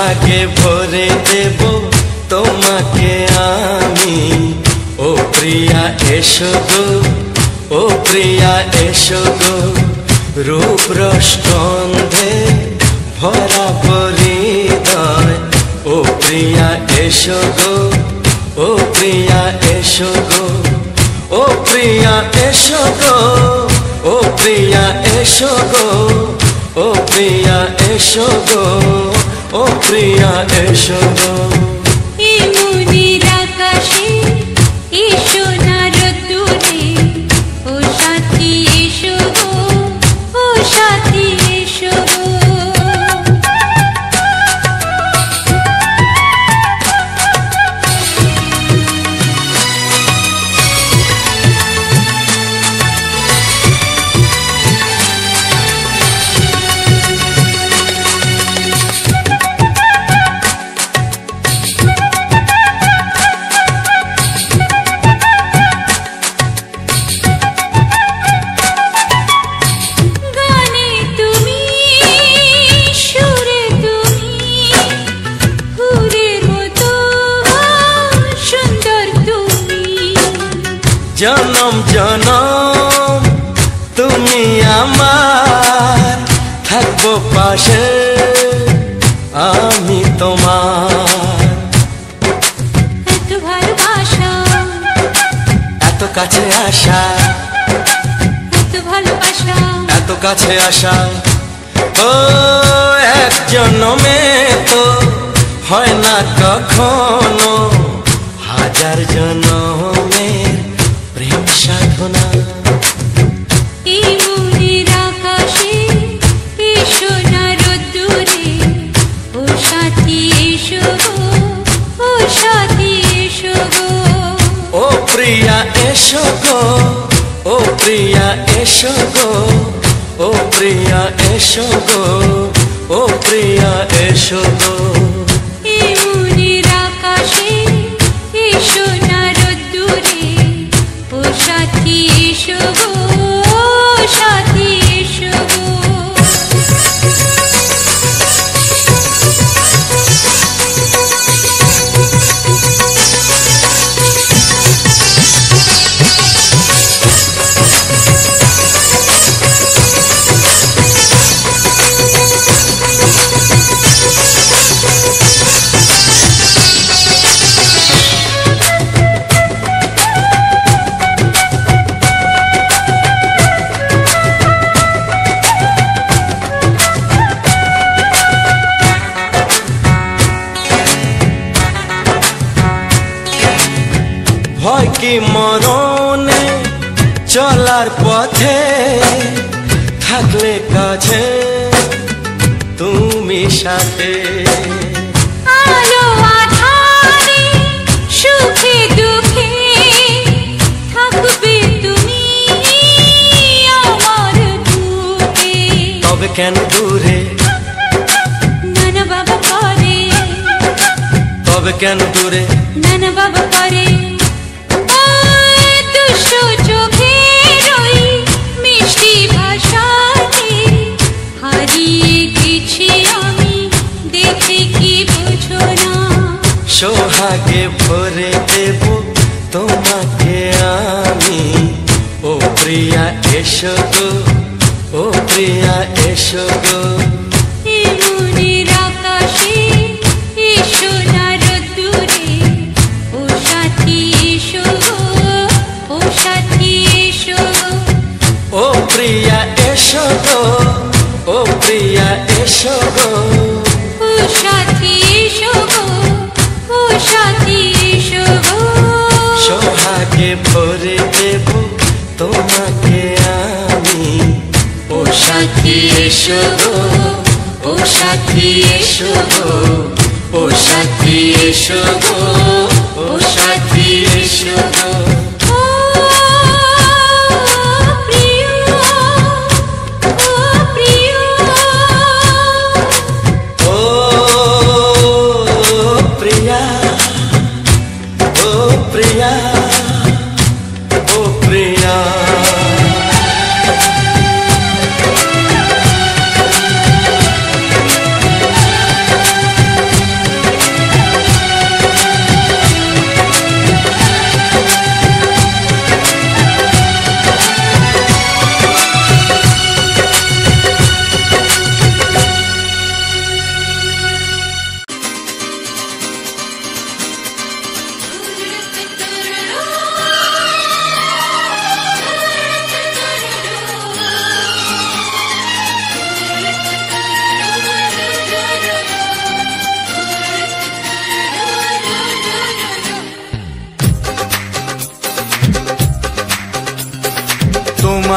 সোহাগে ভরে দেব তোমাকে আমি। ও প্রিয়া এসো গো, ও প্রিয়া এসো গো, রূপ রস গন্ধে ভরা হৃদয়। ও প্রিয়া এসো গো, ও প্রিয়া এসো গো, ও প্রিয়া এসো গো, ও প্রিয়া এসো গো, ও প্রিয়া এসো গো, ও প্রিয়া এসো গো। এই মনের আকাশে এসো না রোদ্দুরে, ও সাথী এসো গো, ও সাথী এসো গো। জনম জনম তুমি আমার, থাকবো পাশে আমি তোমার। এত ভালোবাসা, এত কাছে আসা, এত ভালোবাসা, এত কাছে আসা। ও এক জন্মে তো হয় না কখনো, হাজার জন্মের প্রেম সাধনা। এই মনের আকাশে এসো না রোদ্দুরে, ও সাথী এসো গো, ও সাথী এসো গো। ও প্রিয়া এসো গো, ও প্রিয়া এসো গো, ও প্রিয়া এসো গো, ও প্রিয়া এসো গো। এই মনের আকাশে এসো না রোদ্দুরে, ও সাথী এসো গো, ও সাথী এসো গো। ভয় কি মরণে চলার পথে, থাকলে কাছে তুমি সাথে। আলো আঁধারে সুখে দুঃখে থাকবে তুমি আমার বুকে। তবে কেন দূরে, নানা বাবা করে, তবে কেন দূরে, নানা বাবা করে। দুশো চোখের ওই মিষ্টি ভাষাতে হারিয়ে গেছি আমি, দেখে কি বুঝো না। সোহাগে ভরে দেব তোমাকে আমি। ও প্রিয়া এসো গো, ও প্রিয়া এসো গো। এই মনের আকাশে এসো না রোদ্দুরে, ও সাথী এসো গো, ও সাথী এসো গো। ও প্রিয়া এসো গো, ও প্রিয়া এসো গো, ও সাথী এসো গো, ও সাথী এসো গো। সোহাগে ভরে দেব তোমাকে আমি। ও সাথী এসো গো, ও সাথী এসো গো, ও সাথী এসো গো, ও সাথী এসো গো। ও প্রিয়, ও প্রিয়, ও প্রিয়া, ও প্রিয়া, ও প্রিয়া।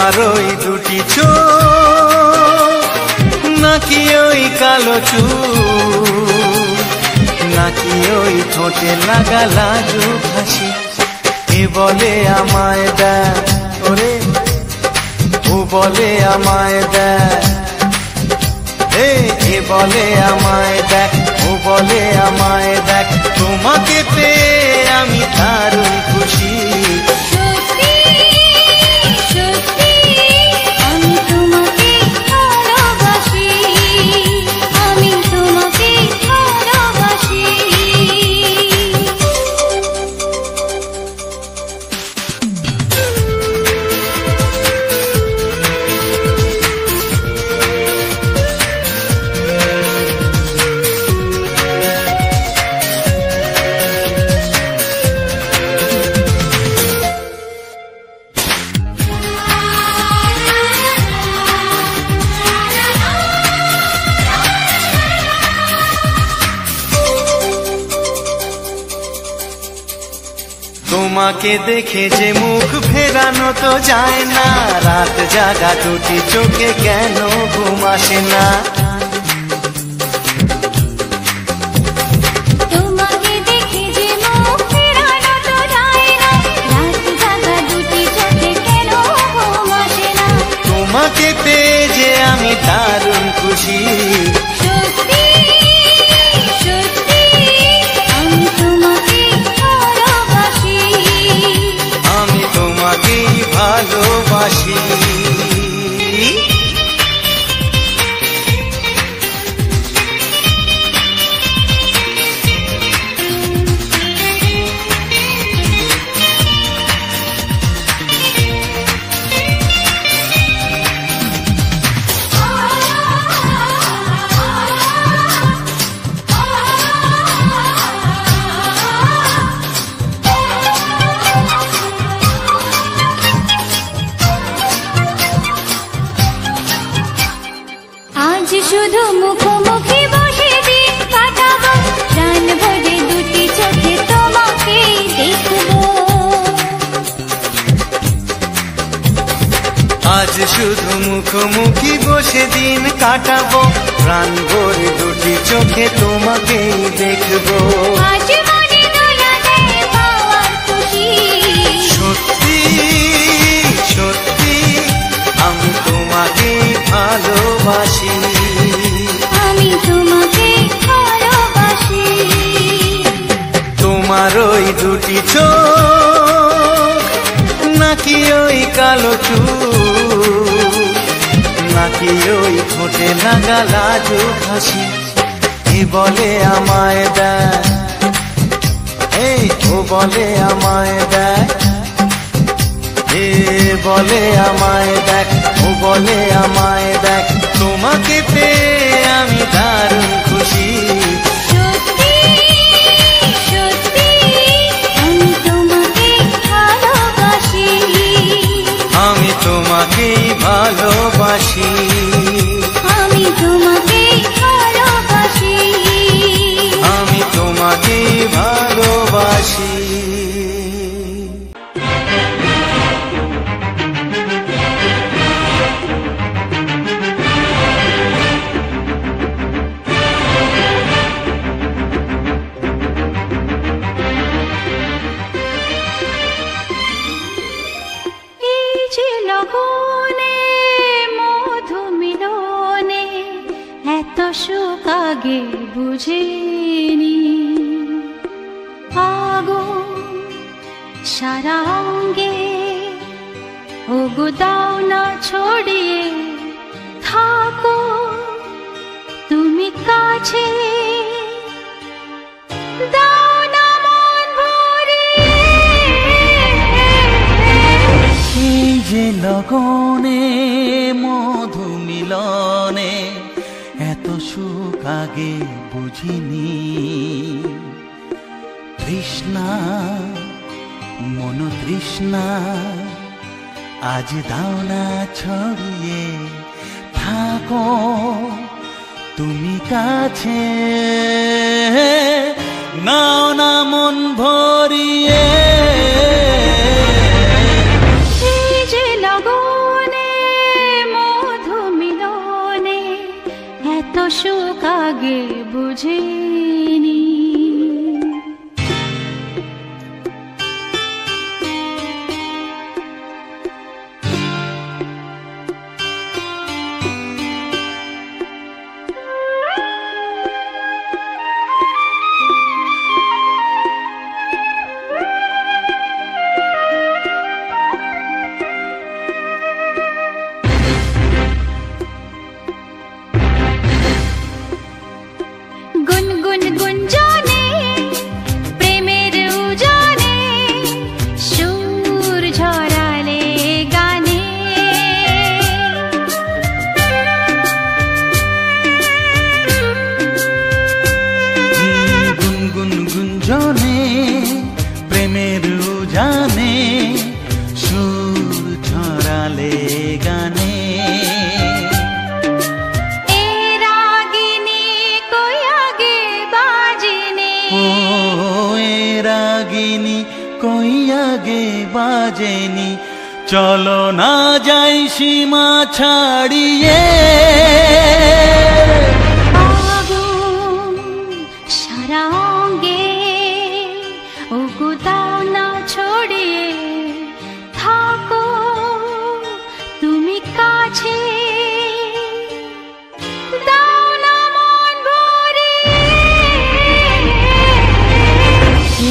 তোমার ওই দুটি চোখ নাকি ওই কালো চুল নাকি ওই ঠোঁটে লাগা লাজুক হাসি এ বলে আমায় দেয় ওরে ও বলে আমায় দেয় এ বলে আমায় দেখ ও বলে আমায় দেখ তোমাকে পেয়ে আমি দারুণ খুশি সত্যি সত্যি আমি তোমাকে ভালোবাসি আমি তোমাকে ভালোবাসি তোমাকে দেখে যে মুখ ফেরানো তো যায় না রাত জাগা দুটি চোখে কেন ঘুম আসে না তোমাকে দেখে যে মুখ ফেরানো তো যায় না রাত জাগা দুটি চোখে কেন ঘুম আসে না তোমাকে পেয়ে যে আমি দারুণ খুশি সত্যি সত্যি আমি তোমাকে ভালোবাসি আমি তোমাকেই ভালোবাসি আজ শুধু মুখোমুখি বসে দিন কাটাবো প্রাণ ভরে দুটি চোখে তোমাকে দেখবো আজ শুধু মুখোমুখি বসে দিন কাটাবো প্রাণ ভরে দুটি চোখে তোমাকেই দেখবো আজ মনে দোলা দেয় পাওয়ার খুশি সত্যি সত্যি আমি তোমাকেই ভালোবাসি আমি তোমাকে ভালোবাসি তোমার ওই দুটি চোখ নাকি ওই কালো চুল নাকি ওই ঠোঁটে লাগা লাজুক হাসি এ বলে আমায় দেয় ও বলে আমায় দেয় এ বলে আমায় দেখ ও বলে আমায় দেখ তোমাকে পেয়ে আমি দারুণ খুশি সত্যি সত্যি আমি তোমাকে ভালোবাসি আমি তোমাকেই ভালোবাসি আমি তোমাকে ভালোবাসি আমি তোমাকেই ভালোবাসি এই যে লগনে মধু মিলনে এত সুখ আগে বুঝিনি আগুন সারা অঙ্গে ওগো দাও না ছড়িয়ে থাকো তুমি কাছে দাও না মন ভরিয়ে এই যে লগনে মধু মিলনে এত সুখ আগে বুঝিনি তৃষ্ণা মন তৃষ্ণা আজ দাও না ছড়িয়ে থাকো তুমি কাছে নাও না মন ভরিয়ে এই যে লগনে সুখ আগে বুঝিনি। গুনগুন গুঞ্জনে প্রেমের উজানে সুর ঝরালে গানে, গুনগুন গুঞ্জনে প্রেমের উজানে সুর ঝরালে গানে। রাগিনী কই আগে বাজেনি, চলো না যাই সীমা ছাড়িয়ে। আগুন সারা অঙ্গে ওগো দাও না ছড়িয়ে, থাকো তুমি কাছে, দাও না মন ভরিয়ে।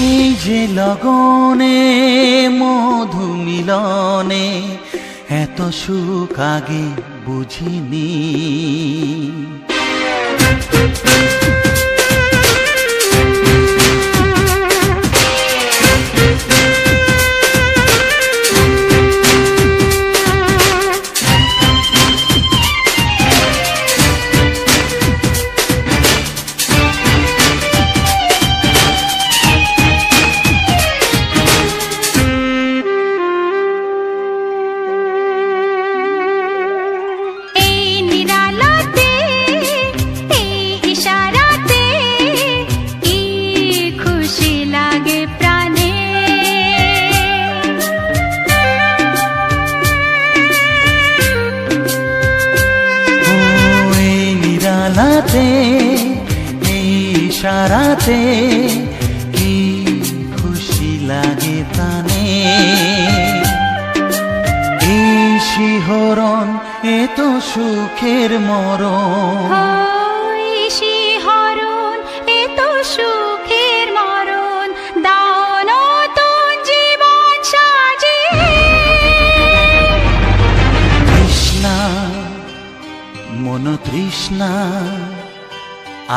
এই যে লগনে মধু মিলনে এত সুখ আগে বুঝিনি। এই ইশারাতে কি খুশি লাগে প্রাণে, এই শিহরণ এ তো সুখের মরণ। শিহরণ এ তো সুখের মরণ, দাও নতুন জীবন সাজিয়ে। তৃষ্ণা মন তৃষ্ণা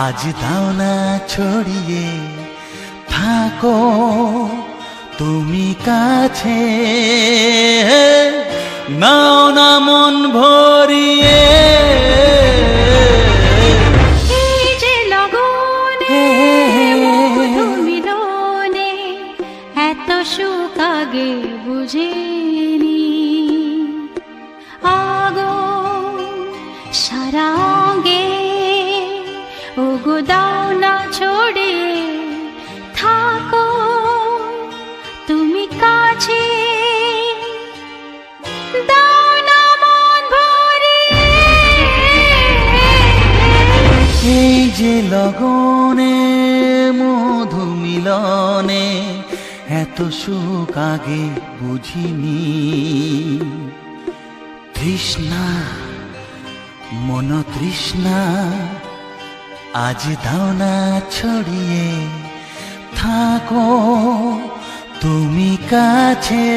আজ দাও না ছড়িয়ে, থাকো তুমি কাছে, নাও না মন ভরিয়ে। এই যে লগনে মধু মিলনে এত সুখ আগে বুঝিনি। আগুন সারা অঙ্গে ওগো দাও না ছড়িয়ে, থাকো তুমি কাছে, দাও না মন ভরিয়ে। এই যে লগনে মধু মিলনে এত সুখ আগে বুঝিনি। তৃষ্ণা মন তৃষ্ণা আজ দাও না ছড়িয়ে, থাকো তুমি কাছে,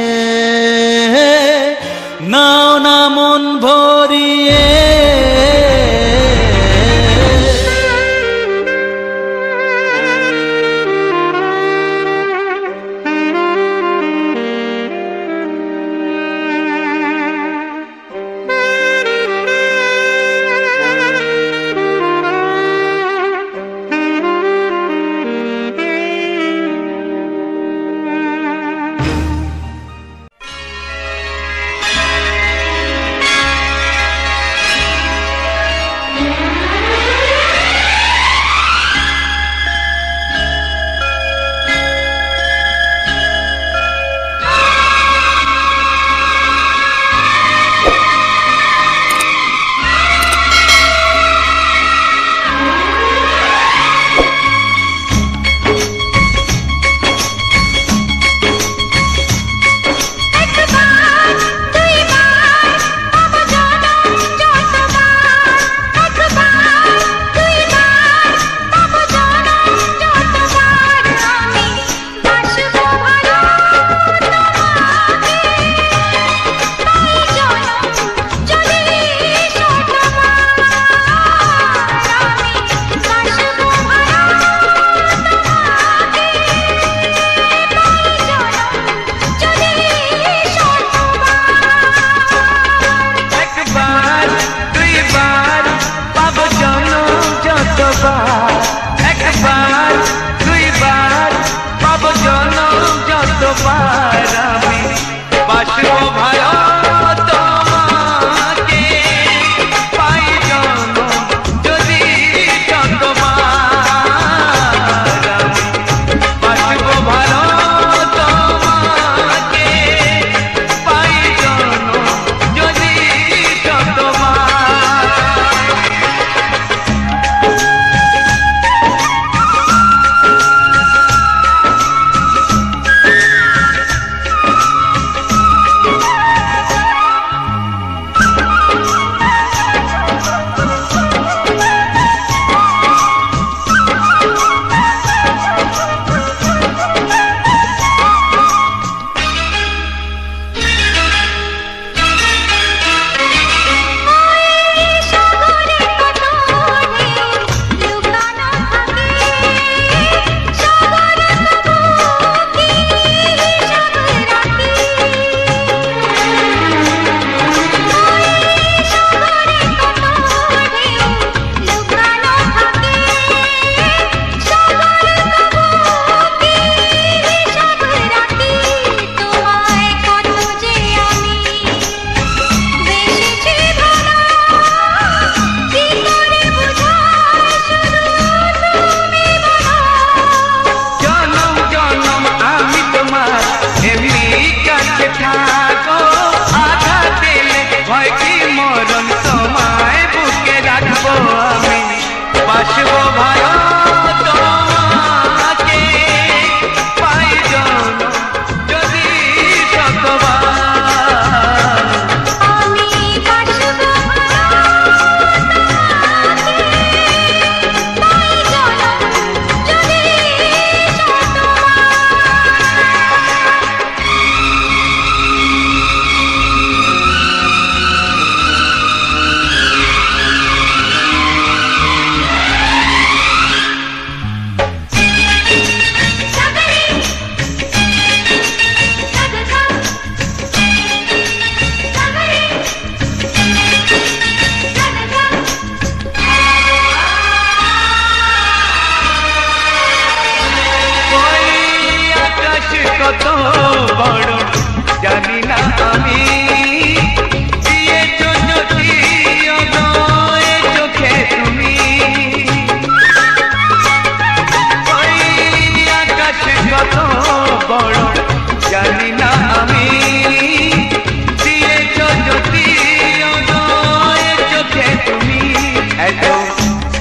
নাও না মন ভরিয়ে।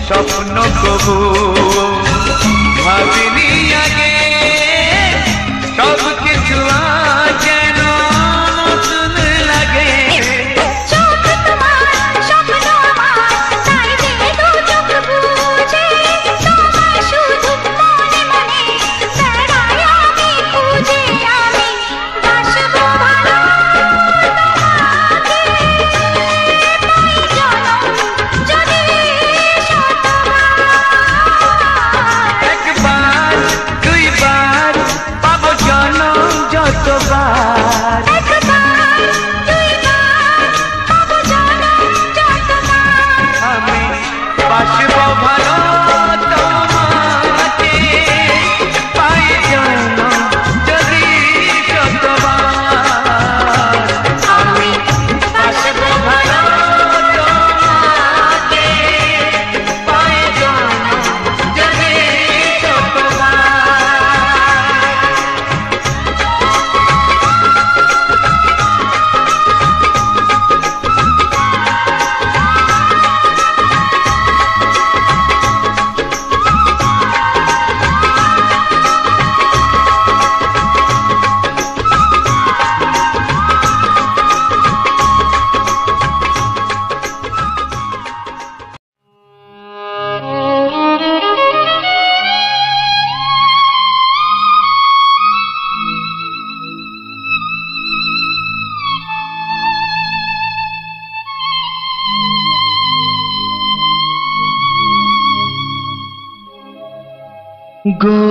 স্বপ্ন কবু ভাবিনি আগে সব কিছু যেন নতুন লাগে চোখ তোমার স্বপ্ন আমার তাই যে দু চোখ বুঝে তোমায় শুধু মনে মনে বেড়াই আমি খুঁজে আমি বাসবো ভালো তোমাকে পাই জনম যদি একবার দুইবার পাবো জনম যতবার আমি বাসবো ভালো তোমাকে পাই জনম যদি যতবার আমি বাসবো ভালো তোমাকে পাই জনম যদি যতবার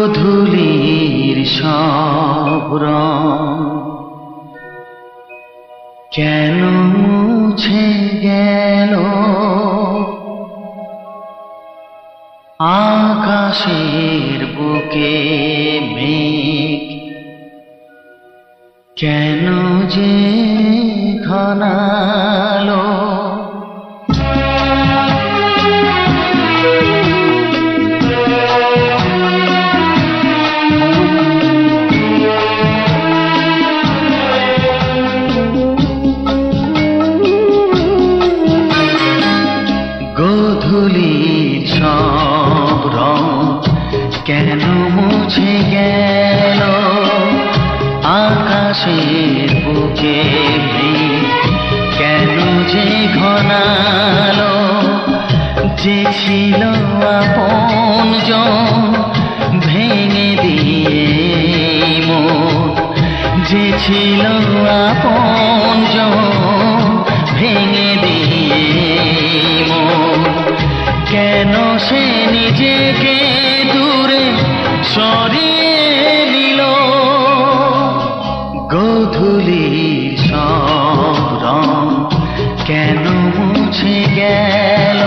গোধূলির সব রং কেন মুছে গেল আকাশের বুকে মেঘ কেন যে ঘনালো গোধূলির সব রং কেন মুছে গেল আকাশের বুকে মেঘ কেন যে ঘনালো যে ছিল আপনজন ভেঙে দিয়ে মন যে ছিল আপনজন ভেঙে দিয়ে মন কেন সে নিজেকে দূরে সরিয়ে নিল গোধূলির সব রং কেন মুছে গেল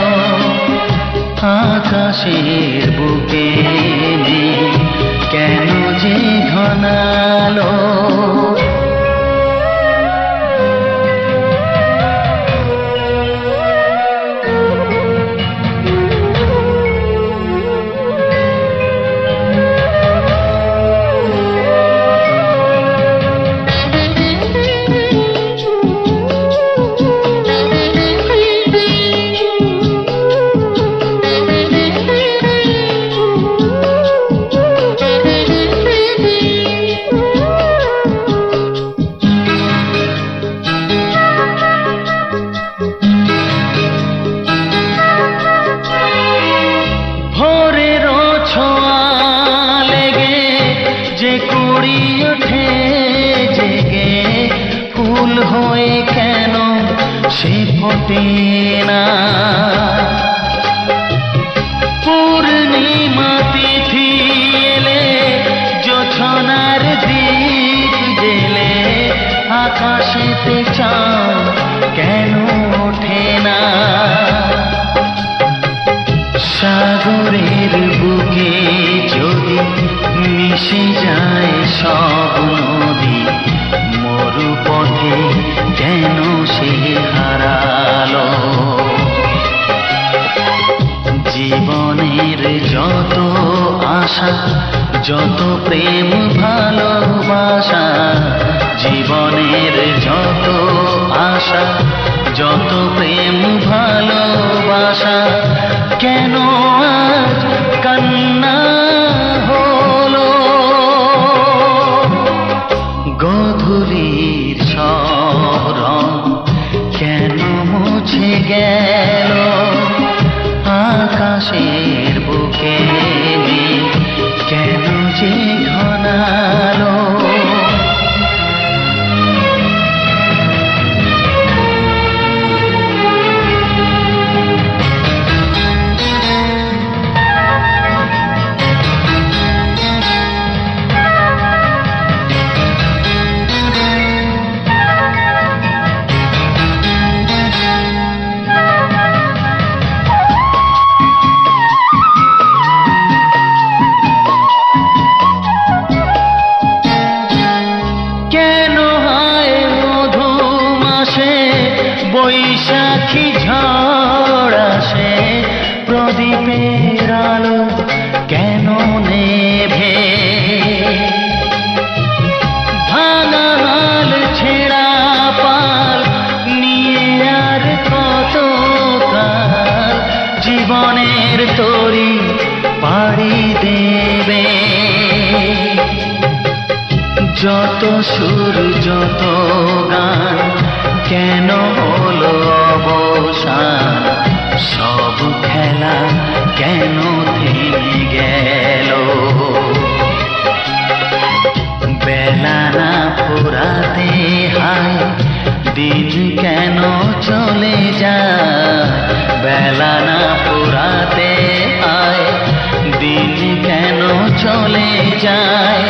আকাশের বুকে মেঘ কেন যে ঘনালো সে ফোটে না পূর্ণিমা তিথি এলে জোছনার দীপ জেলে আকাশেতে চাঁদ কেন ওঠে না সাগরের বুকে যদি মিশে যায় সব নদী মরুপথে কেন সে হারালো জীবনের যত আশা যত প্রেম ভালোবাসা জীবনের যত আশা যত প্রেম ভালোবাসা কেন আজ কান্না হলো গধূলির সব রং কেন মুছে গেল আকাশের বুকে কেন যে ঘনালো বৈশাখী ঝড় আসে প্রদীপের আলো কেন নেভে ভাঙা হাল ছেঁড়া পাল নিয়ে আর কত কাল জীবনের তরি পাড়ি দেবে যত সুর যত গান কেন হলো অবসান সব খেলা কেন থেমে গেল বেলা না ফুরাতে হায় দিন কেন চলে যায় বেলা না ফুরাতে হায় দিন কেন চলে যায়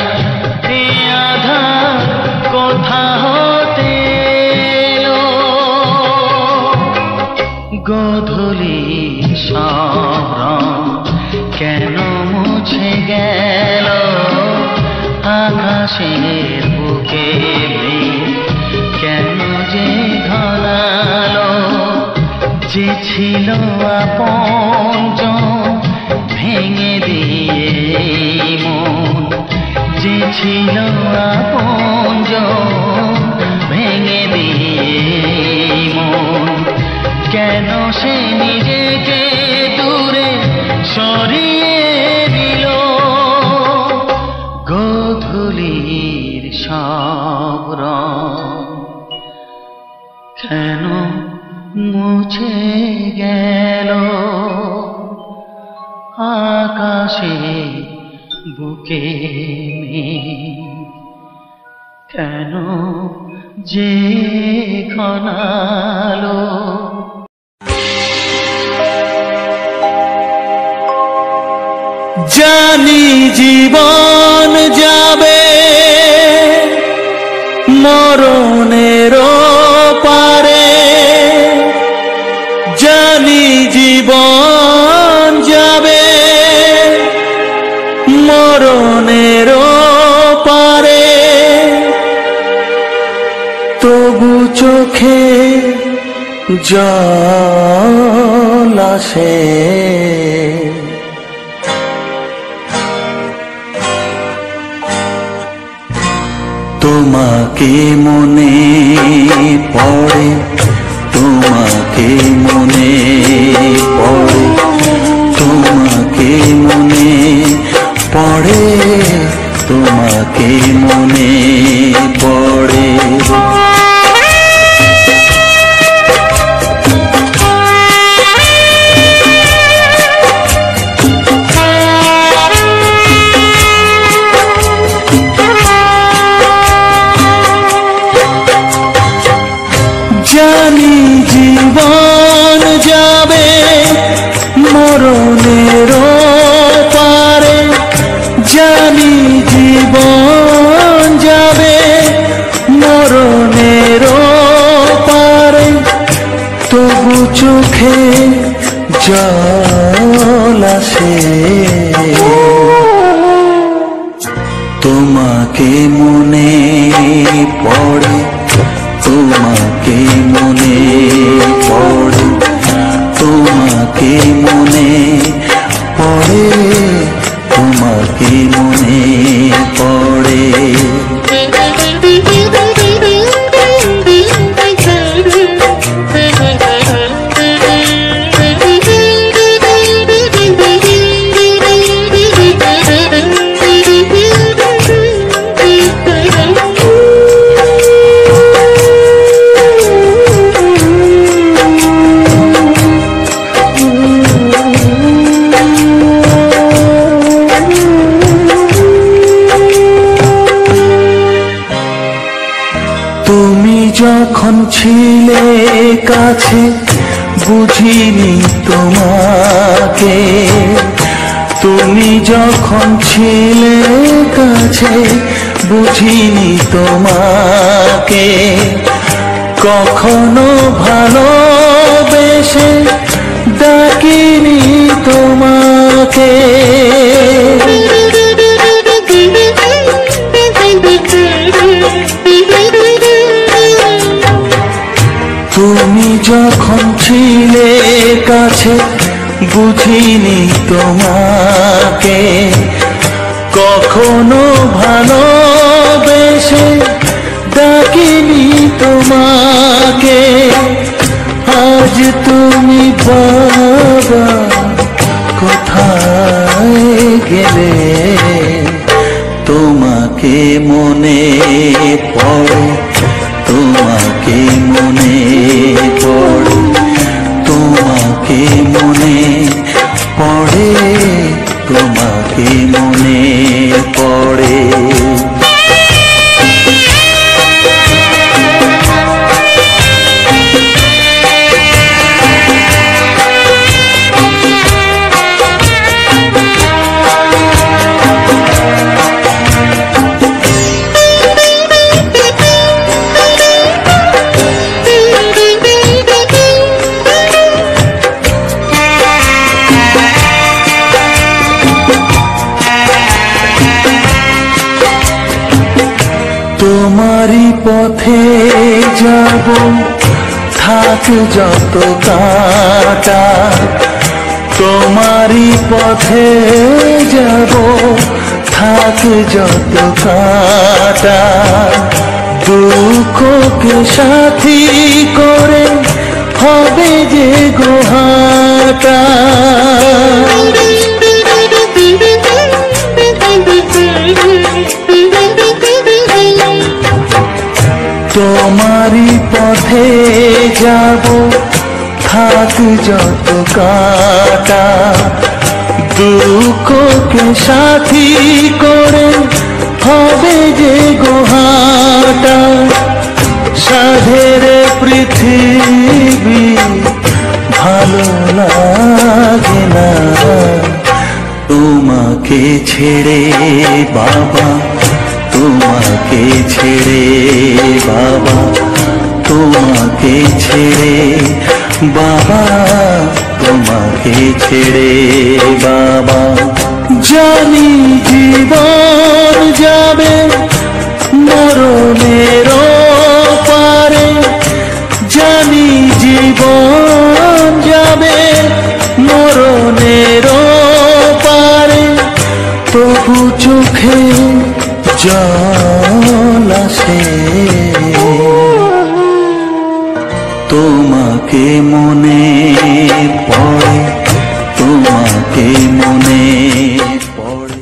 এ আধার কোথা হতে গধূলি সব রং কেন মুছে গেল আকাশের বুকে কেন যে ঘনালো যে ছিল আপনজন ভেঙে দিয়ে মন যে ছিল আপনজন ভেঙে দিয়ে মন কেন সে নিজেকে দূরে সরিয়ে দিল গধূলির সব রং কেন মুছে গেল আকাশে বুকে কেন যে ঘনালো জানি জীবন যাবে মরণের পারে জানি জীবন যাবে মরণের পারে তবু চোখে জল আসে তোমাকে মনে পড়ে তোমাকে মনে পড়ে তোমাকে মনে পড়ে তোমাকে মনে পড়ে জানি জীবন যাবে মরণের পারে জানি জীবন যাবে মরণের পারে তবু চোখে জল আসে তোমাকে মনে পড়ে তোমাকে মনে পড়ে তোমাকে মনে পড়ে তোমাকে মনে পড়ে কাছে বুঝিনি তোমাকে, তুমি যখন ছিলে কাছে বুঝিনি তোমাকে, কখনো ভালোবেসে ডাকিনি তোমাকে। তুমি যখন ছিলে কাছে বুঝিনি তোমাকে, কখনো ভালোবেসে ডাকিনি তোমাকে। আজ তুমি বাবা কোথায় গেলে, তোমাকে মনে পড়ে, তোমাকে মনে পড়ে, তোমাকে মনে পড়ে, তোমাকে মনে পড়ে। তোমারই পথে যাব থাক যত কাঁটা, তোমারই পথে যাব থাক যত কাঁটা, দুঃখকে সাথী করে হবে যে গোহাটা। তোমারই পথে যাব থাক যত কাঁটা, দুঃখকে সাথী করে হবে যে গোহাটা। সাধের পৃথিবী ভালো লাগে না তোমাকে ছেড়ে বাবা, তোমাকে ছেড়ে বাবা, তোমাকে ছেড়ে বাবা, তোমাকে ছেড়ে বাবা। জানি জীবন যাবে মরণের পারে, জানি জীবন যাবে মরণের পারে, তবু চোখে জল আসে তোমাকে মনে পড়ে, তোমাকে মনে পড়ে।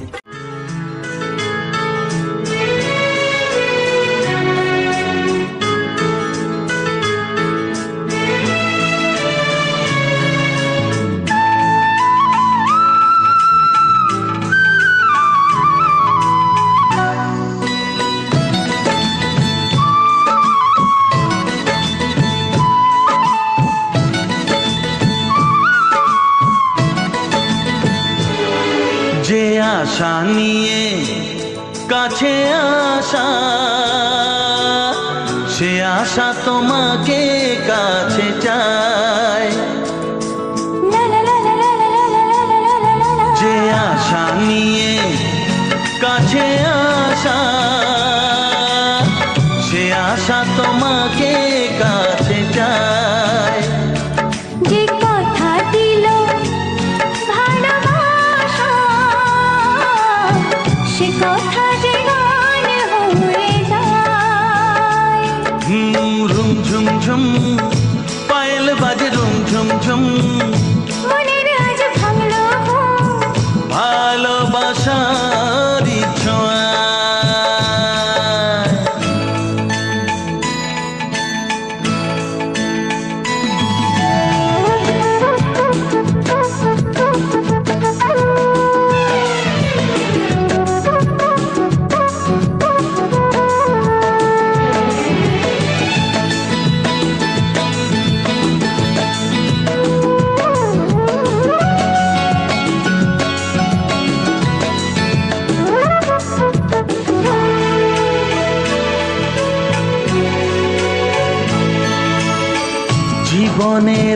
যে আশা নিয়ে কাছে আসা, সে আশা তোমাকে কাছে চায়। যে আশা নিয়ে কাছে আসা, সে আশা তোমাকে কাছে চায়। যে কথা দিল ভালোবাসা, সে কথা যে গান হয়ে যায়। রুম ঝুম ঝুম পায়েল বাজে, রুম ঝুম ঝুম মনের আজ ভাঙলো ভালোবাসার ছোঁয়া।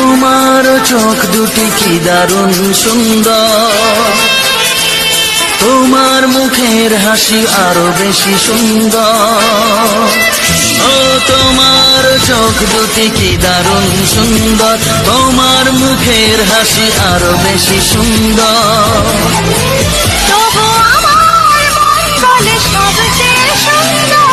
তোমার চোখ দুটি কি দারুণ সুন্দর, তোমার মুখের হাসি আরো বেশি সুন্দর। ও তোমার চোখ দুটি কি দারুণ সুন্দর, তোমার মুখের হাসি আরো বেশি সুন্দর। তবু আমার মন বলে সবচেয়ে সুন্দর,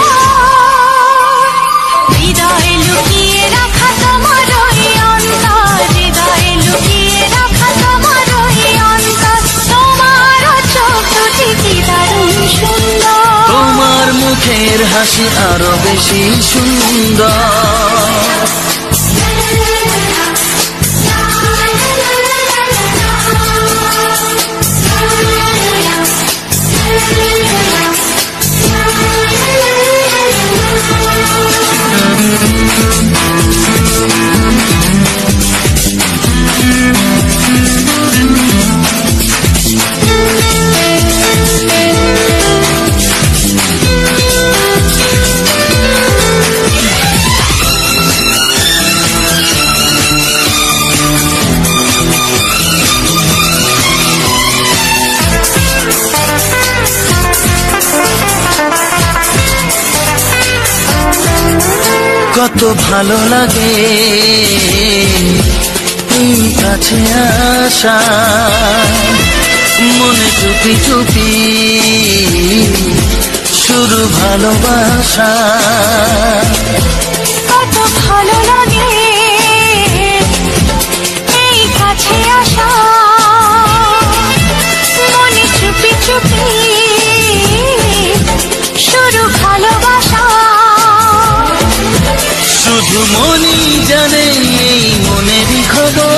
হৃদয়ে লুকিয়ে রাখা তোমার ওই অন্তর, হৃদয়ে লুকিয়ে রাখা তোমার ওই অন্তর। তোমার চোখ দুটি কি দারুণ সুন্দর, তোমার মুখের হাসি আরো বেশি সুন্দর। কত ভালো লাগে এই কাছে আসা, মনে চুপি চুপি শুরু ভালোবাসা। কত ভালো লাগে এই কাছে আসা, মনে চুপি চুপি শুরু ভালোবাসা। শুধু মনই জানে এই মনেরই খবর,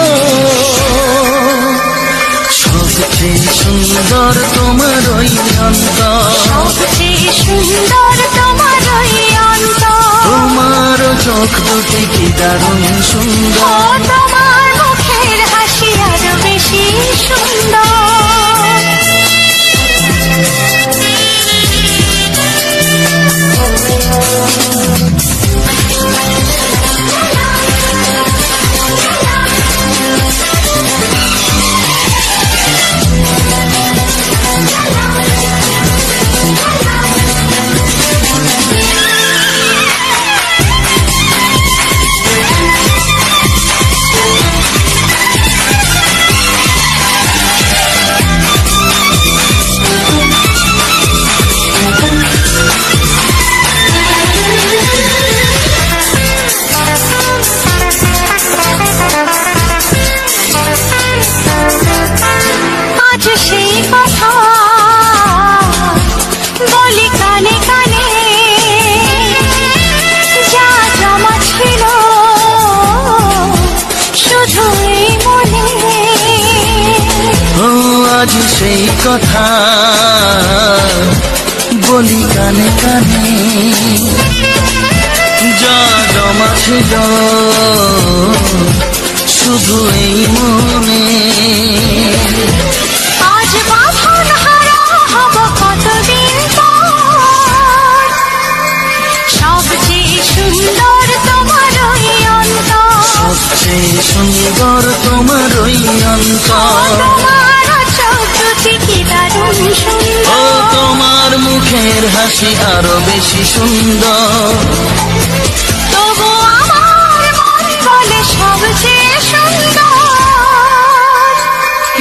সবচেয়ে সুন্দর তোমার ওই অন্তর, সবচেয়ে সুন্দর তোমার ওই অন্তর। তোমার চোখ দুটি কি দারুণ ও সুন্দর, তোমার মুখের হাসি আরো বেশি সুন্দর। আজ সেই কথা বলি কানে কানে, যা জমা ছিল শুধু এই মনে। ও আজ সেই কথা বলি কানে কানে, যা জমা ছিল শুধু এই মনে। আজ বাঁধন হারা হব কতদিন পর, সবচেয়ে সুন্দর তোমার ওই অন্তর, সবচেয়ে সুন্দর তোমার ওই অন্তর। তোমার চোখ দুটি কি দারুণ ও সুন্দর, তোমার মুখের হাসি আরো বেশি সুন্দর। তবু আমার মন বলে সবচেয়ে সুন্দর,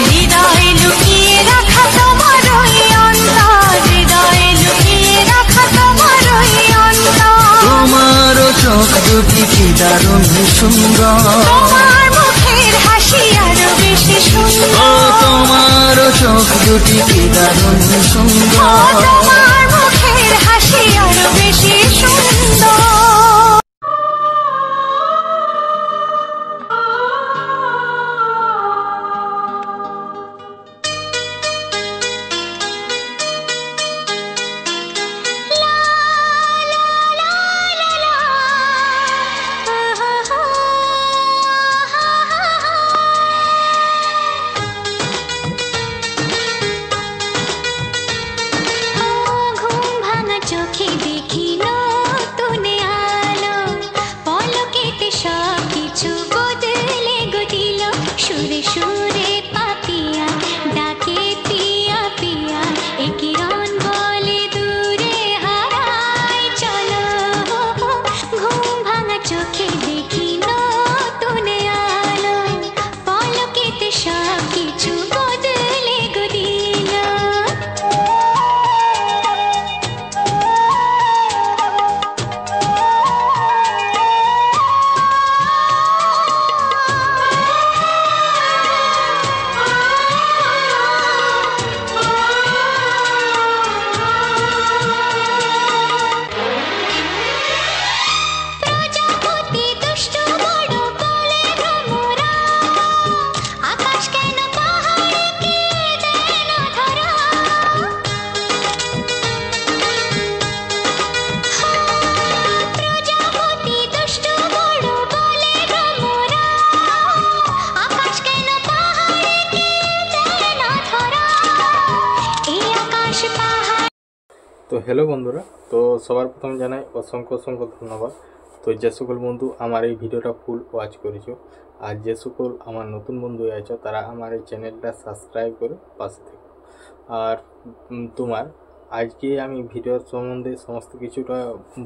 হৃদয়ে লুকিয়ে রাখা তোমার ওই অন্তর, হৃদয়ে লুকিয়ে রাখা তোমার ওই অন্তর। তোমার চোখ দুটি কি দারুণ সুন্দর, তোমার মুখের হাসি আরো বেশি ও সুন্দর, তোমার চোখ দুটি কি দারুণ ও সুন্দর। তোমার মুখের হাসি আরো বেশি সুন্দর। ঘুম ভাঙা চোখে দেখি না তো হ্যালো বন্ধুরা, তো সবার প্রথম জানাই অসংখ্য অসংখ্য ধন্যবাদ। তো যে সকল বন্ধু আমার এই ভিডিওটা ফুল ওয়াচ করেছো, আর যে সকল আমার নতুন বন্ধু আছো তারা আমার এই চ্যানেলটা সাবস্ক্রাইব করে পাশে থেকো। আর তোমার আজকে আমি ভিডিওর সম্বন্ধে সমস্ত কিছুটা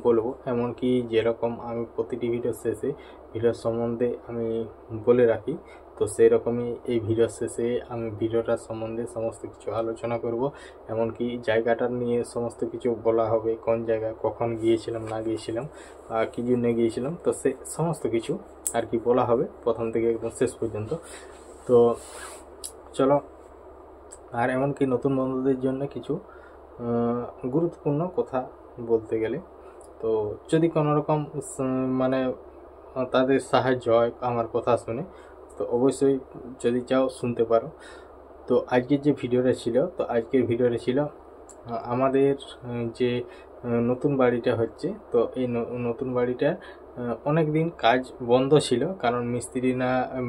বলবো, এমনকি যেরকম আমি প্রতিটি ভিডিও শেষে ভিডিওর সম্বন্ধে আমি বলে রাখি, তো সেই রকমই এই ভিডিওর শেষে আমি ভিডিওটার সম্বন্ধে সমস্ত কিছু আলোচনা করব। এমনকি জায়গাটা নিয়ে সমস্ত কিছু বলা হবে, কোন জায়গায় কখন গিয়েছিলাম না গিয়েছিলাম, কী জন্য গিয়েছিলাম, তো সে সমস্ত কিছু আর কি বলা হবে প্রথম থেকে একদম শেষ পর্যন্ত। তো চলো, আর এমনকি নতুন বন্ধুদের জন্য কিছু গুরুত্বপূর্ণ কথা বলতে গেলে, তো যদি কোনো রকম মানে তাদের সাহায্য হয় আমার কথা শুনে, তো অবশ্যই যদি চাও শুনতে পারো। তো আজকের যে ভিডিওটা ছিল, তো আজকের ভিডিওটা ছিল আমাদের যে নতুন বাড়িটা হচ্ছে, তো এই নতুন বাড়িটার অনেক দিন কাজ বন্ধ ছিল, কারণ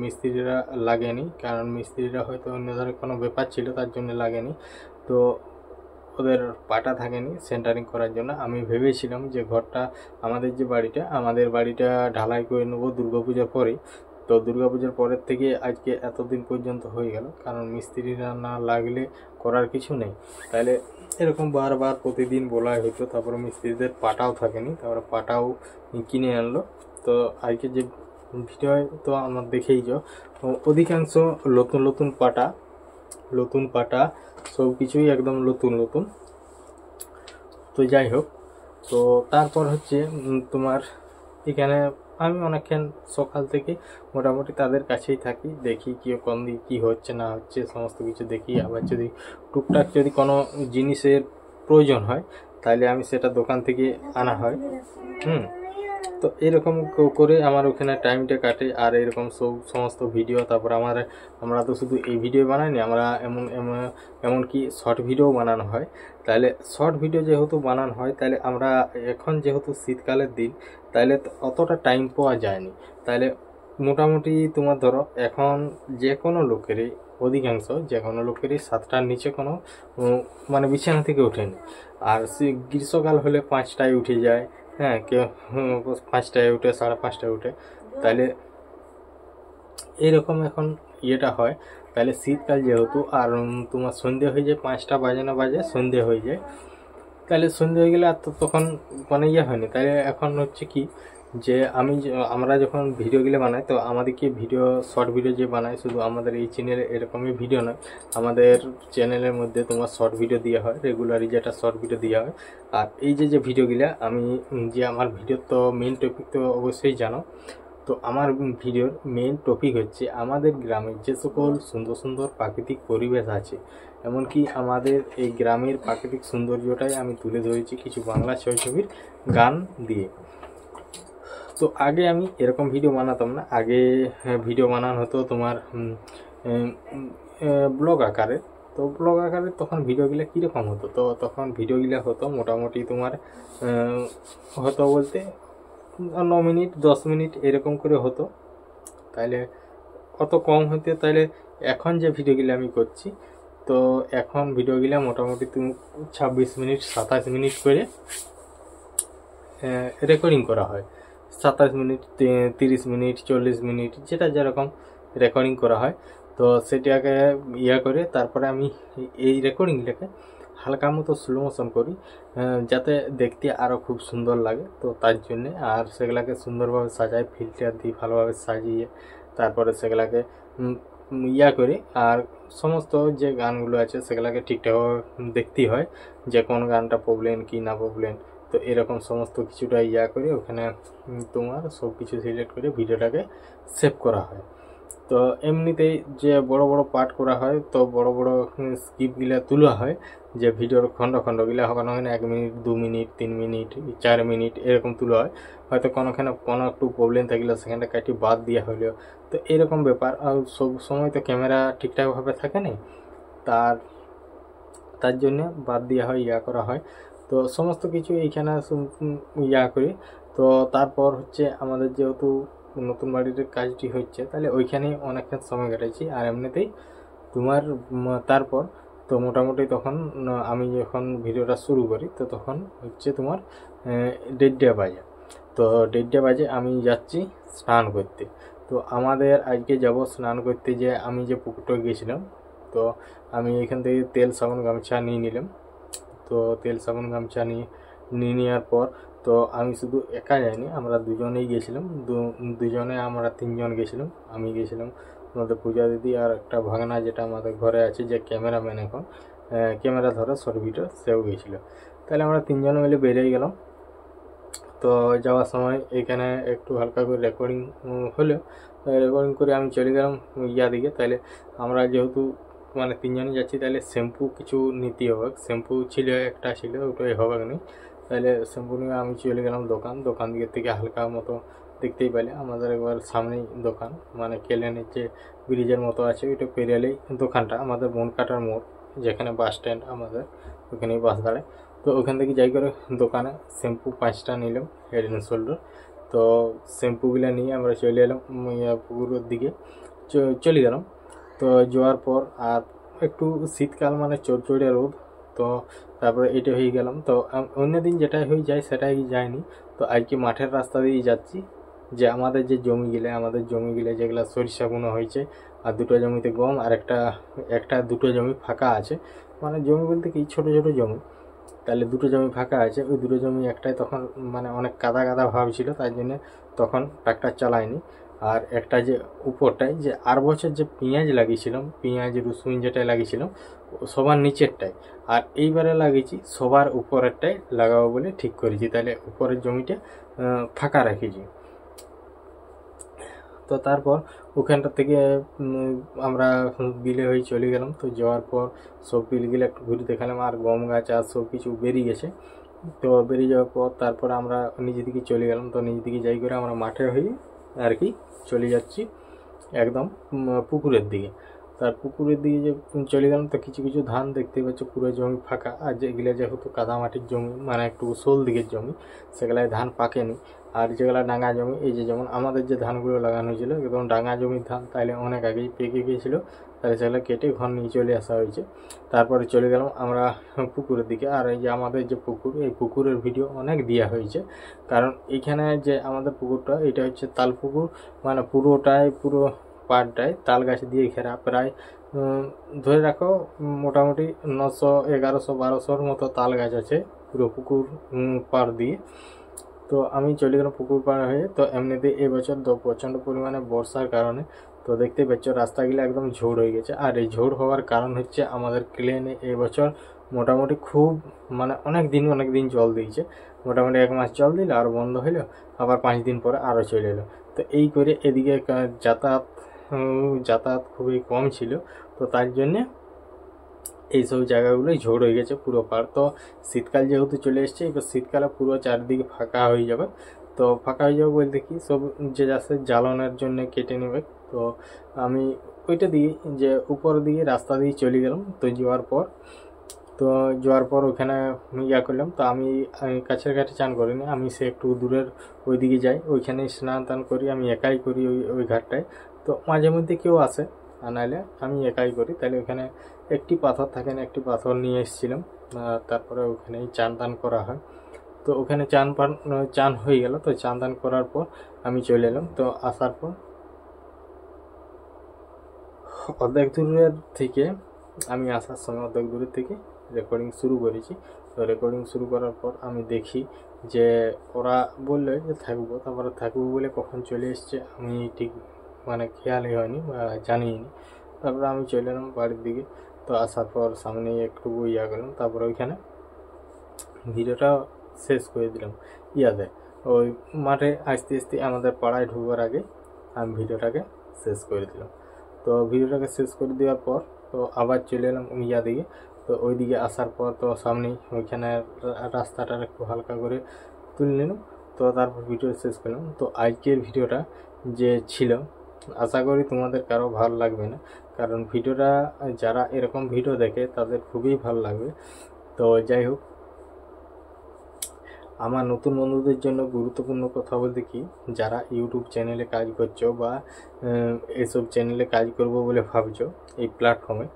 মিস্ত্রিরা লাগেনি, কারণ মিস্ত্রিরা হয়তো অন্য ধরনের কোনো ব্যাপার ছিল তার জন্য লাগেনি, তো ওদের পাটা থাকেনি সেন্টারিং করার জন্য। আমি ভেবেছিলাম যে ঘরটা আমাদের বাড়িটা ঢালাই করে নেবো দুর্গাপূজার পরেই। তো দুর্গাপূজার পরের থেকে আজকে এতদিন পর্যন্ত হয়ে গেল, কারণ মিস্ত্রিরা না লাগলে করার কিছু নেই। তাহলে এরকম বারবার প্রতিদিন বলাই হতো, তারপরে মিস্ত্রিদের পাটাও থাকেনি, তারপরে পাটাও কিনে আনলো। তো আজকে যে ভিডিও তো আমার দেখেই যাও, অধিকাংশ নতুন পাটা সব কিছুই একদম নতুন। তো যাই হোক, তো তারপর হচ্ছে তোমার এখানে আমি অনেকক্ষণ সকাল থেকে মোটামুটি তাদের কাছেই থাকি, দেখি কোন দিকে কী হচ্ছে না হচ্ছে সমস্ত কিছু দেখি। আবার যদি টুকটাক যদি কোনো জিনিসের প্রয়োজন হয় তাহলে আমি সেটা দোকান থেকে আনা হয়। তো এরকম করে আমার ওখানে টাইমটা কাটে। আর এরকম সমস্ত ভিডিও, তারপর আমরা তো শুধু এই ভিডিও বানাইনি, আমরা এমনকি শর্ট ভিডিও বানানো হয়। তাহলে শর্ট ভিডিও যেহেতু বানানো হয়, তাহলে আমরা এখন যেহেতু শীতকালের দিন, তাহলে অতটা টাইম পাওয়া যায়নি। তাহলে মোটামুটি তোমার ধরো এখন যে কোনো লোকেরই 7টার নিচে কোনো মানে বিছানা থেকে ওঠেনি। আর গ্রীষ্মকাল হলে 5টায় উঠে যায়, হ্যাঁ, কেউ 5টায় উঠে, 5:30টায় উঠে। তাহলে এইরকম এখন ইয়েটা হয়। তাহলে শীতকাল যেহেতু, আর তোমার সন্ধে হয়ে যায়, 5টা বাজে না বাজে সন্ধে হয়ে যায়। তাহলে সন্ধে হয়ে গেলে আর তো তখন মানে ইয়ে হয়নি। তাহলে এখন হচ্ছে কি যে আমরা যখন ভিডিওগুলো বানাই, তো আমাদেরকে শর্ট ভিডিও যে বানাই, শুধু আমাদের এই চ্যানেলে এরকমই ভিডিও নয়, আমাদের চ্যানেলের মধ্যে তোমার শর্ট ভিডিও দেওয়া হয়, রেগুলারই যেটা শর্ট ভিডিও দেওয়া হয়। আর এই যে ভিডিওগুলো আমার ভিডিওর তো মেইন টপিক তো অবশ্যই জানো। তো আমার ভিডিওর মেইন টপিক হচ্ছে আমাদের গ্রামের যে সকল সুন্দর সুন্দর প্রাকৃতিক পরিবেশ আছে, এমনকি আমাদের এই গ্রামের প্রাকৃতিক সৌন্দর্যটাই আমি তুলে ধরেছি কিছু বাংলা ছবির গান দিয়ে। তো আগে আমি এরকম ভিডিও বানাতাম না, আগে ভিডিও বানানো হতো তোমার ব্লগ আকারে। তো ব্লগ আকারে তখন ভিডিওগুলো কীরকম হতো, তো তখন ভিডিওগুলো হতো মোটামুটি তোমার হতো বলতে 9 মিনিট 10 মিনিট এরকম করে হতো। তাইলে অত কম হতে, তাইলে এখন যে ভিডিওগুলো আমি করছি, তো এখন ভিডিওগুলো মোটামুটি তুমি 26 মিনিট 27 মিনিট করে রেকর্ডিং করা হয়। 27 মিনিট 30 মিনিট 40 মিনিট যেটা যেরকম রেকর্ডিং করা হয়। তো সেটাকে করে তারপরে আমি এই রেকর্ডিংটাকে হালকা মতো স্লো মোশন করি, যাতে দেখতে আরও খুব সুন্দর লাগে। তো তার জন্যে আর সেগুলাকে সুন্দরভাবে সাজাই, ফিল্টার দিই ভালোভাবে সাজিয়ে, তারপরে সেগুলাকে করে। আর সমস্ত যে গানগুলো আছে সেগুলাকে ঠিকঠাকভাবে দেখতেই হয় যে কোন গানটা প্রবলেম কি না প্রবলেম। তো এরকম সমস্ত কিছুটা করে ওখানে তোমার সব কিছু সিলেক্ট করে ভিডিওটাকে সেভ করা হয়। তো এমনিতেই যে বড় বড় পার্ট করা হয়, তো বড় বড় স্কিপগুলো তোলা হয়, যে ভিডিওর খণ্ডগুলো ওখানে 1 মিনিট 2 মিনিট 3 মিনিট 4 মিনিট এরকম তোলা হয়। হয়তো কোনোখানে কোনো একটু প্রবলেম থাকলে সেখানটা কাটি বাদ দেওয়া হলো। তো এরকম ব্যাপার। আর সব সময় তো ক্যামেরা ঠিকঠাকভাবে থাকে না, তার জন্য বাদ দেওয়া হয়, করা হয়। তো সমস্ত কিছু এইখানে করি। তো তারপর হচ্ছে আমাদের যেহেতু নতুন বাড়ির কাজটি হচ্ছে, তাহলে ওইখানেই অনেকক্ষণ সময় কাটাইছি। আর এমনিতেই তোমার তারপর তো তো মোটামুটি তখন আমি যখন ভিডিওটা শুরু করি তো তখন হচ্ছে তোমার 1:30 বাজে। তো 1:30 বাজে আমি যাচ্ছি স্নান করতে। তো আমাদের আজকে যাব স্নান করতে, যে আমি যে পুকুরটা গেছিলাম, তো আমি এখান থেকে তেল সাবান গামছা নিয়ে নিলাম। তো তেল সাবান গামছা নিয়ে নেওয়ার পর তো আমি শুধু একা যাইনি, আমরা দুজনেই গেছিলাম। দুজনে আমরা 3 জন গেছিলাম। আমি গেছিলাম, আমাদের পূজা দিদি আর একটা ভাগনা যেটা আমাদের ঘরে আছে, যে ক্যামেরাম্যান এখন ক্যামেরা ধরে শর্ট ভিডিও, সেও গেছিলো। তাহলে আমরা 3 জন মিলে বেরিয়ে গেলাম। তো যাওয়ার সময় এখানে একটু হালকা করে রেকর্ডিং হলো, রেকর্ডিং করে আমি চলে গেলাম দিকে। তাহলে আমরা যেহেতু মানে 3 জনই যাচ্ছি, তাহলে শ্যাম্পু কিছু নিতে হবে। শ্যাম্পু ছিল, একটা ছিল, ওটাই হবে না। তাহলে শ্যাম্পু নিয়ে আমি চলে গেলাম দোকান দিকে থেকে হালকা মতো দেখতেই পেলে আমাদের একবার সামনেই দোকান, মানে কেলেনের যে ব্রিজের মতো আছে ওইটা পেরিয়েলেই দোকানটা, আমাদের বনকাটার মোড় যেখানে বাস স্ট্যান্ড আমাদের, ওখানেই বাস দাঁড়ায়। তো ওখান থেকে যাই করে দোকানে শ্যাম্পু 5টা নিলাম, হেড অ্যান্ড শোল্ডার। তো শ্যাম্পুগুলো নিয়ে আমরা চলে এলাম পুকুরের দিকে, চলে গেলাম। তো যাওয়ার পর আর একটু শীতকাল মানে চড়চড়ে রোদ, তো তারপরে এটা হয়ে গেলাম। তো অন্যদিন যেটাই হয়ে যায় সেটাই যায়নি। তো আজকে মাঠের রাস্তা দিয়ে যাচ্ছি, যে আমাদের যে জমিগুলো যেগুলো সরিষা বুনো হয়েছে, আর 2টো জমিতে গম, আর একটা 2টো জমি ফাঁকা আছে। মানে জমি বলতে কি ছোটো ছোটো জমি, তাহলে 2টো জমি ফাঁকা আছে। ওই 2টো জমি একটাই তখন মানে অনেক কাদা ভাব ছিল, তাই জন্য তখন ট্রাক্টর চালায়নি। আর একটা যে উপরটায় যে আর বছর যে পেঁয়াজ লাগিয়েছিলাম, পেঁয়াজ রসুন যেটা লাগিয়েছিলাম সবার নিচেরটাই, আর এইবারে লাগিয়েছি সবার উপরেরটাই লাগাবো বলে ঠিক করেছি। তাহলে উপরের জমিটা ফাঁকা রেখেছি। তো তারপর ওখানটা থেকে আমরা বিলে হয়ে চলে গেলাম। তো যাওয়ার পর সব বিলগুলো একটু ঘুরে দেখালাম, আর গম গাছ আর সব কিছু বেরিয়ে গেছে। তো বেরিয়ে যাওয়ার পর তারপর আমরা নিজের দিকে চলে গেলাম। তো নিজের দিকে যাই করে আমরা মাঠে হয়ে আর কি চলে যাচ্ছি একদম পুকুরের দিকে। তার পুকুরের দিকে যে চলে গেলাম, তো কিছু ধান দেখতে পাচ্ছ পুরো জমি ফাঁকা, আর যেগুলো যেহেতু কাদামাটির জমি মানে একটু শোল দিকের জমি, সেগুলায় ধান পাকেনি। আর যেগুলো ডাঙা জমি, এই যে যেমন আমাদের যে ধানগুলো লাগানো হয়েছিল একদম ডাঙা জমির ধান, তাইলে অনেক আগেই পেকে গিয়েছিলো, তাহলে সেগুলো কেটে ঘর নিয়ে চলে আসা হয়েছে। তারপরে চলে গেলাম আমরা পুকুরের দিকে। আর এই যে আমাদের যে পুকুর, এই পুকুরের ভিডিও অনেক দেওয়া হয়েছে, কারণ এইখানে যে আমাদের পুকুরটা এটা হচ্ছে তাল পুকুর, মানে পুরো পাড়টায় তাল গাছ দিয়ে ঘেরা। প্রায় ধরে রাখো মোটামুটি 900, 1100, 1200-র মতো তাল গাছ আছে পুরো পুকুর পাড় দিয়ে। তো আমি চলে গেলাম পুকুর পাড় হয়ে। তো এমনিতে এবছর প্রচণ্ড পরিমাণে বর্ষার কারণে তো দেখতে পাচ্ছ রাস্তাগুলো একদম ঝোড় হয়ে গেছে। আর এই ঝোড় হওয়ার কারণ হচ্ছে আমাদের ক্লেনে এবছর মোটামুটি খুব মানে অনেক দিন জল দিয়েছে। মোটামুটি 1 মাস জল দিল, আর বন্ধ হইলো, আবার 5 দিন পরে আরও চলে এলো। তো এই করে এদিকে যাতায়াত খুবই কম ছিল। তো তার জন্যে এইসব জায়গাগুলোই ঝোড় হয়ে গেছে পুরো পাড়। তো শীতকাল যেহেতু চলে এসছে, এবার শীতকালে পুরো চারিদিকে ফাঁকা হয়ে যাবে। তো ফাঁকা হয়ে যাবে বলতে কি, সব যে যাচ্ছে জ্বালানোর জন্য কেটে নেবে। তো আমি ওইটা দিয়ে যে উপর দিকে রাস্তা দিয়ে চলে গেলাম। তো যাওয়ার পর ওখানে করলাম। তো আমি কাছের ঘাটে চান করিনি, আমি সে একটু দূরের ওইদিকে যাই, ওইখানে স্নান টান করি। আমি একাই করি ওই ঘাটটায়। তো মাঝে মধ্যে কেউ আসে, আর নাহলে আমি একাই করি। তাহলে ওখানে একটি পাথর থাকে না, একটি পাথর নিয়ে এসেছিলাম। তারপরে ওখানেই চান টান করা হয়। তো ওখানে চান হয়ে গেল। তো চান টান করার পর আমি চলে এলাম। তো আসার পর অর্ধেক দূরের থেকে আমি আসার সময় অর্ধেক দূরের থেকে রেকর্ডিং শুরু করেছি। তো রেকর্ডিং শুরু করার পর আমি দেখি যে ওরা বললো যে থাকবো, তারপরে থাকবো বলে কখন চলে এসছে আমি ঠিক মানে খেয়ালই হয়নি বা জানিনি। তারপরে আমি চলে এলাম বাড়ির দিকে। তো আসার পর সামনে একটু করলাম, তারপরে ওইখানে ভিডিওটা শেষ করে দিলাম। ওই মাঠে আস্তে আমাদের পাড়ায় ঢুকবার আগে আমি ভিডিওটাকে শেষ করে দিলাম। তো ভিডিওটাকে শেষ করে দেওয়ার পর তো আবার চলে এলাম দিকে। তো ওই দিকে আসার পর তো সামনেই ওইখানে রাস্তাটা একটু হালকা করে তুলে নিলাম। তো তারপর ভিডিও শেষ করলাম। তো আজকের ভিডিওটা যে ছিল, আশা করি তোমাদের কারো ভালো লাগবে না, কারণ ভিডিওটা যারা এরকম ভিডিও দেখে তাদের খুবই ভালো লাগবে। তো যাই হোক, আমার নতুন বন্ধুদের জন্য গুরুত্বপূর্ণ কথা বলতে কি, যারা ইউটিউব চ্যানেলে কাজ করছো বা এসব চ্যানেলে কাজ করবো বলে ভাবছো এই প্ল্যাটফর্মে,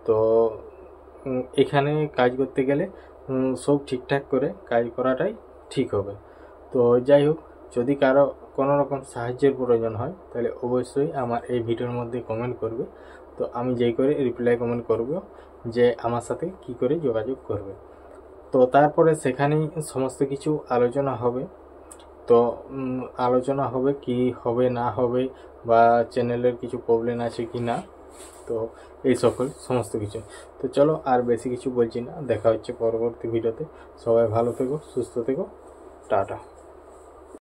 তো এখানে কাজ করতে গেলে সব ঠিকঠাক করে কাজ করাটাই ঠিক হবে। তো যাই হোক, যদি কারো কোনো রকম সাহায্যের প্রয়োজন হয় তাহলে অবশ্যই আমার এই ভিডিওর মধ্যে কমেন্ট করবে। তো আমি যেই করে রিপ্লাই কমেন্ট করব যে আমার সাথে কি করে যোগাযোগ করবে। তো তারপরে সেখানেই সমস্ত কিছু আলোচনা হবে। তো আলোচনা হবে কি হবে না হবে, বা চ্যানেলের কিছু প্রবলেম আছে কি না, তো এই সকল সমস্ত কিছু। তো চলো আর বেশি কিছু বলছি না, দেখা হচ্ছে পরবর্তী ভিডিওতে। সবাই ভালো থেকো, সুস্থ থেকো, টাটা।